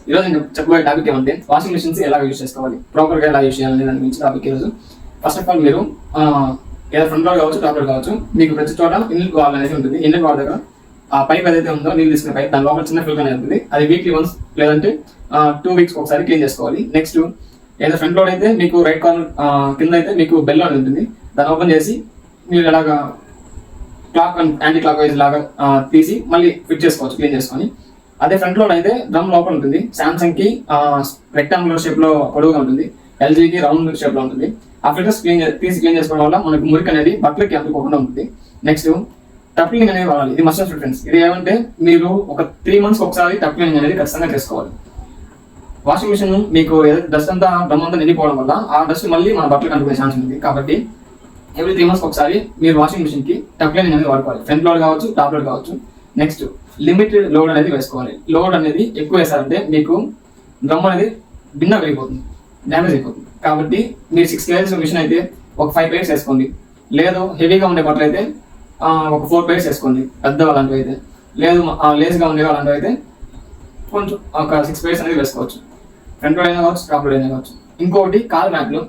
ఈరోజు నేను చెప్పబోయే టాపిక్ ఏమంటే వాషింగ్ మిషన్స్ ఎలా యూజ్ చేసుకోవాలి, ప్రాపర్గా ఎలా యూజ్ చేయాలనే దాని గురించి టాపిక్ ఈరోజు. ఫస్ట్ ఆఫ్ ఆల్ మీరు ఏదో ఫ్రంట్ లోడ్ కావచ్చు, టాప్ లోడ్ కావచ్చు, మీకు ప్రతి చోట ఇన్లెట్ వాల్ అనేది ఉంటుంది. ఇన్లెట్ వాల్ దగ్గర ఆ పైప్ ఏదైతే ఉందో నీళ్ళు తీసుకునే పైప్, దాని లోపల చిన్న ఫిల్టర్ అనేది ఉంటుంది. అది వీక్లీ వన్స్ లేదంటే 2 weeks ఒకసారి క్లీన్ చేసుకోవాలి. నెక్స్ట్ ఏదో ఫ్రంట్ లోడ్ అయితే మీకు రైట్ కార్నర్ కింద అయితే మీకు బెల్ అనేది ఉంటుంది. దాన్ని ఓపెన్ చేసి మీరు ఎలాగా clock and anti clock wise లాగా తీసి మళ్ళీ ఫిట్ చేసుకోవచ్చు క్లీన్ చేసుకొని. అదే ఫ్రంట్ లోడ్ అయితే డ్రమ్ లోపల ఉంటుంది. సామ్సంగ్ కి రెక్టాంగులర్ షేప్ లో పొడవుగా ఉంటుంది, ఎల్జీకి రౌండ్ షేప్ లో ఉంటుంది. ఆ ఫిల్టర్స్ తీసి క్లీన్ చేసుకోవడం వల్ల మనకు మురికి అనేది బట్టలకి అందుకోకుండా ఉంటుంది. నెక్స్ట్ టప్ క్లీనింగ్ అనేది వాడాలి. ఇది మస్ట్ ఫ్రెండ్స్. ఇది ఏమంటే మీరు ఒక 3 months ఒకసారి టప్ క్లీనింగ్ అనేది ఖచ్చితంగా చేసుకోవాలి. వాషింగ్ మిషన్ మీకు ఏదైతే డస్ట్ అంతా డ్రమ్ అంతా నిండిపోవడం వల్ల ఆ డస్ట్ మళ్ళీ మన బట్టలకు అందుకునే ఛాన్స్ ఉంటుంది. కాబట్టి ఎవ్రీ 3 months ఒకసారి మీరు వాషింగ్ మిషన్ కి టప్ క్లీనింగ్ అనేది వాడుకోవాలి. ఫ్రంట్ లోడ్ కావచ్చు, టాప్ లోడ్ కావచ్చు. నెక్స్ట్ లిమిటెడ్ లోడ్ అనేది వేసుకోవాలి. లోడ్ అనేది ఎక్కువ వేసారంటే మీకు డ్రమ్ అనేది భిన్న వెళ్ళిపోతుంది, డ్యామేజ్ అయిపోతుంది. కాబట్టి మీరు 6 pairs మిషన్ అయితే ఒక 5 pairs వేసుకోండి. లేదు హెవీగా ఉండే బట్టలు అయితే ఒక 4 pairs వేసుకోండి. పెద్ద అలాంటివి అయితే, లేదు లేస్గా ఉండే అలాంటివి అయితే కొంచెం ఒక 6 pairs అనేది వేసుకోవచ్చు. ఫ్రంట్ లోడ్ అయినా కావచ్చు, టాప్ లోడ్ అయినా కావచ్చు. ఇంకొకటి కాల్ మ్యాట్లు,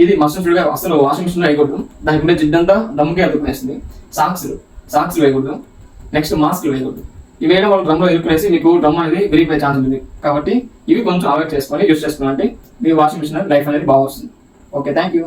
ఇది మస్ట్ గా అసలు వాషింగ్ మిషన్ లో వేయకూడదు. దానికి ఉండే జిడ్డంతా దమ్ముకే అతుక్కునేస్తుంది. సాక్స్ వేయకూడదు. నెక్స్ట్ మాస్క్లు వేయకూడదు. ఇవి వేయడం వల్ల డ్రమ్ లో ఇరుక్కునేసి మీకు డ్రమ్ అనేది విరిగిపోయే ఛాన్స్ ఉంటుంది. కాబట్టి ఇవి కొంచెం అవాయిడ్ చేసుకొని యూజ్ చేసుకున్నారంటే మీ వాషింగ్ మిషన్ లైఫ్ అనేది బాగా వస్తుంది. Okay, thank you.